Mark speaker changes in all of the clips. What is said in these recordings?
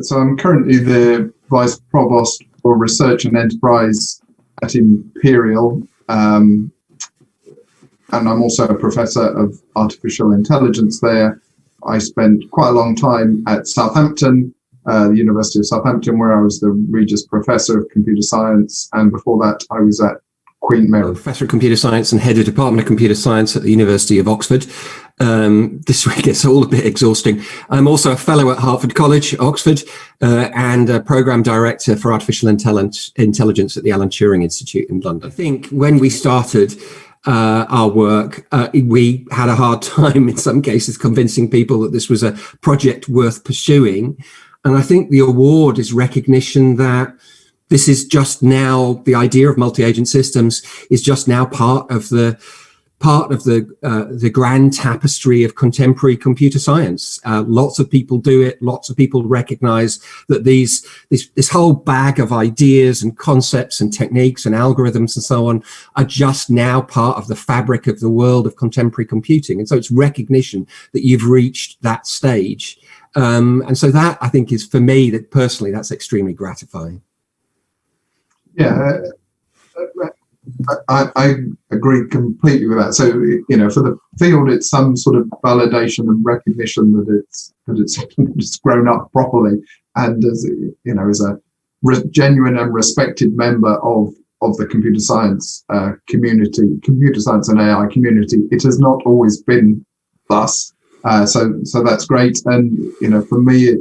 Speaker 1: So I'm currently the Vice Provost for Research and Enterprise at Imperial, and I'm also a Professor of Artificial Intelligence there. I spent quite a long time at Southampton, the University of Southampton, where I was the Regius Professor of Computer Science, and before that I was at Queen Mary.
Speaker 2: Professor of Computer Science and Head of Department of Computer Science at the University of Oxford. This week it's all a bit exhausting. I'm also a Fellow at Hertford College, Oxford, and a Programme Director for Artificial Intelligence at the Alan Turing Institute in London. I think when we started our work, we had a hard time in some cases convincing people that this was a project worth pursuing. And I think the award is recognition that this is just now, the idea of multi-agent systems is just now part of the grand tapestry of contemporary computer science. Lots of people do it. Lots of people recognize that this whole bag of ideas and concepts and techniques and algorithms and so on are just now part of the fabric of the world of contemporary computing. And so it's recognition that you've reached that stage. And so that, I think, is, for me, that personally, that's extremely gratifying.
Speaker 1: Yeah, I agree completely with that. So, for the field, it's some sort of validation and recognition that it's grown up properly, and as a genuine and respected member of the computer science community, computer science and AI community. It has not always been thus. So that's great. And for me,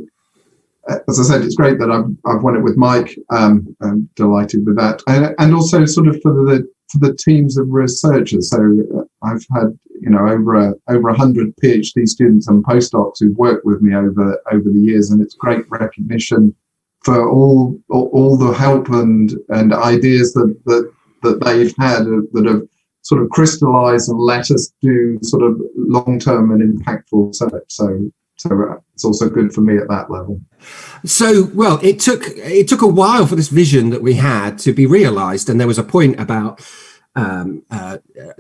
Speaker 1: as I said, it's great that I've won it with Mike. I'm delighted with that, and also sort of for the teams of researchers. So I've had over 100 PhD students and postdocs who've worked with me over the years, and it's great recognition for all the help and ideas that they've had that have sort of crystallized and let us do sort of long-term and impactful research. So it's also good for me at that level.
Speaker 2: So, well, it took a while for this vision that we had to be realized. And there was a point about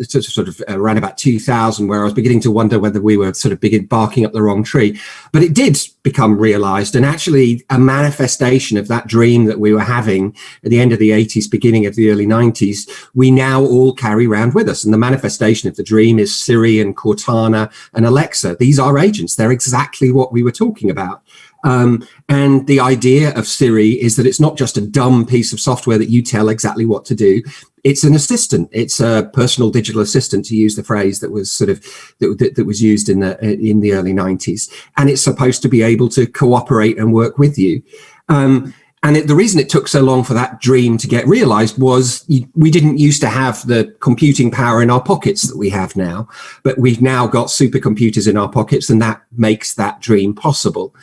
Speaker 2: sort of around about 2000 where I was beginning to wonder whether we were sort of barking up the wrong tree. But it did become realized, and actually a manifestation of that dream that we were having at the end of the 80s, beginning of the early 90s, we now all carry around with us. And the manifestation of the dream is Siri and Cortana and Alexa. These are agents. They're exactly what we were talking about. And the idea of Siri is that it's not just a dumb piece of software that you tell exactly what to do. It's an assistant. It's a personal digital assistant, to use the phrase that was sort of that was used in the early 90s. And it's supposed to be able to cooperate and work with you. And the reason it took so long for that dream to get realized was we didn't used to have the computing power in our pockets that we have now, but we've now got supercomputers in our pockets, and that makes that dream possible.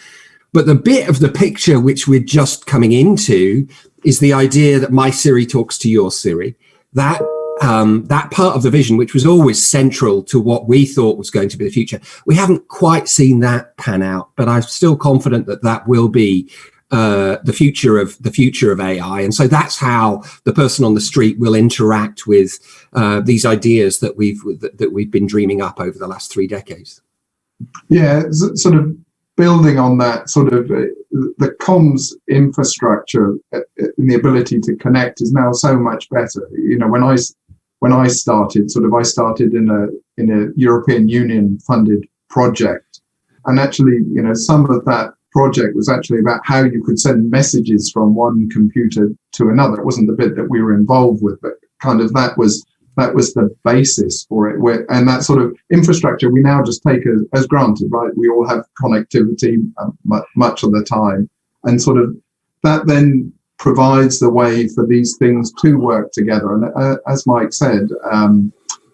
Speaker 2: But the bit of the picture which we're just coming into is the idea that my Siri talks to your Siri. That part of the vision, which was always central to what we thought was going to be the future, we haven't quite seen that pan out. But I'm still confident that that will be the future of AI. And so that's how the person on the street will interact with these ideas that we've been dreaming up over the last 3 decades. Yeah,
Speaker 1: sort of building on that, sort of the comms infrastructure and the ability to connect is now so much better. When I started, I started in a European Union funded project, and actually, some of that project was actually about how you could send messages from one computer to another. It wasn't the bit that we were involved with, but kind of that was the basis for it. And that sort of infrastructure we now just take as granted, right? We all have connectivity much of the time, and sort of that then provides the way for these things to work together. And as Mike said,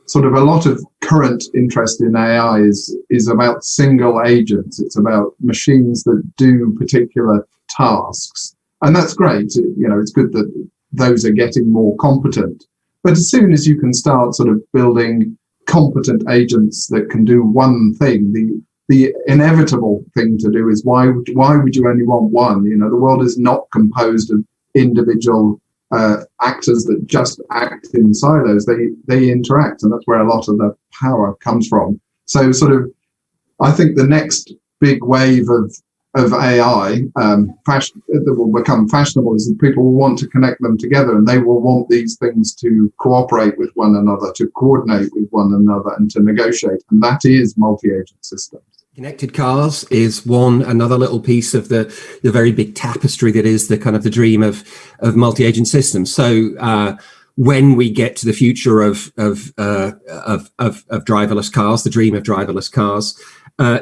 Speaker 1: sort of a lot of current interest in AI is about single agents. It's about machines that do particular tasks, and that's great. It's good that those are getting more competent. But as soon as you can start sort of building competent agents that can do one thing, the inevitable thing to do is why would you only want one? The world is not composed of individual actors that just act in silos. They interact, and that's where a lot of the power comes from. So sort of, I think the next big wave of of AI that will become fashionable is that people will want to connect them together, and they will want these things to cooperate with one another, to coordinate with one another, and to negotiate. And that is multi-agent systems.
Speaker 2: Connected cars is another little piece of the very big tapestry that is the kind of the dream of multi-agent systems. So when we get to the future of driverless cars, the dream of driverless cars,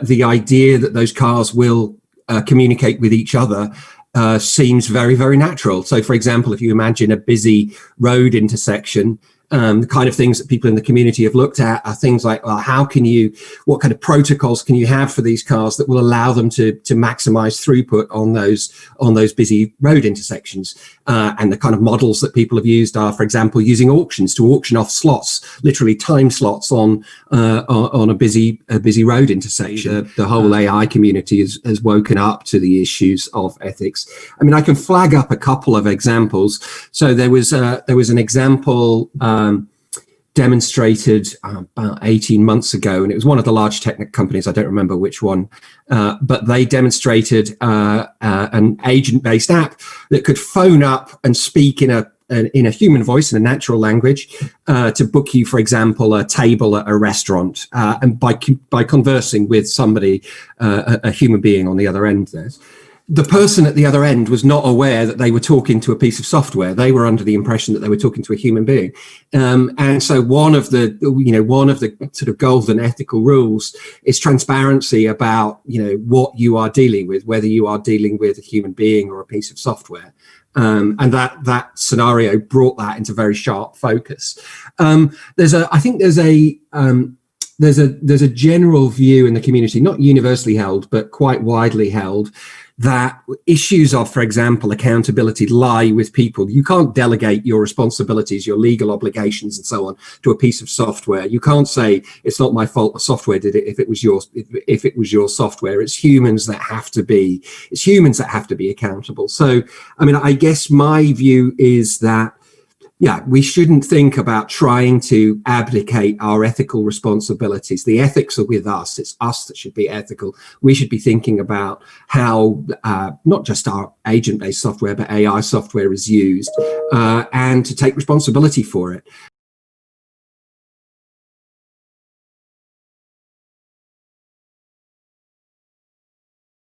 Speaker 2: the idea that those cars will communicate with each other seems very, very natural. So, for example, if you imagine a busy road intersection, the kind of things that people in the community have looked at are things like, well, what kind of protocols can you have for these cars that will allow them to maximize throughput on those busy road intersections? And the kind of models that people have used are, for example, using auctions to auction off slots, literally time slots on a busy road intersection. The whole AI community has woken up to the issues of ethics. I mean, I can flag up a couple of examples. So there was an example demonstrated about 18 months ago, and it was one of the large tech companies, I don't remember which one, but they demonstrated an agent-based app that could phone up and speak in a human voice, in a natural language, to book you, for example, a table at a restaurant, and by conversing with somebody, a human being on the other end there. The person at the other end was not aware that they were talking to a piece of software. They were under the impression that they were talking to a human being. And so one of the sort of golden ethical rules is transparency about, what you are dealing with, whether you are dealing with a human being or a piece of software. And that scenario brought that into very sharp focus. There's a general view in the community, not universally held, but quite widely held, that issues of, for example, accountability lie with people. You can't delegate your responsibilities, your legal obligations and so on to a piece of software. You can't say, it's not my fault the software did it if it was your software. It's humans that have to be accountable. So, I mean, I guess my view is that, yeah, we shouldn't think about trying to abdicate our ethical responsibilities. The ethics are with us. It's us that should be ethical. We should be thinking about how not just our agent-based software, but AI software is used, and to take responsibility for it.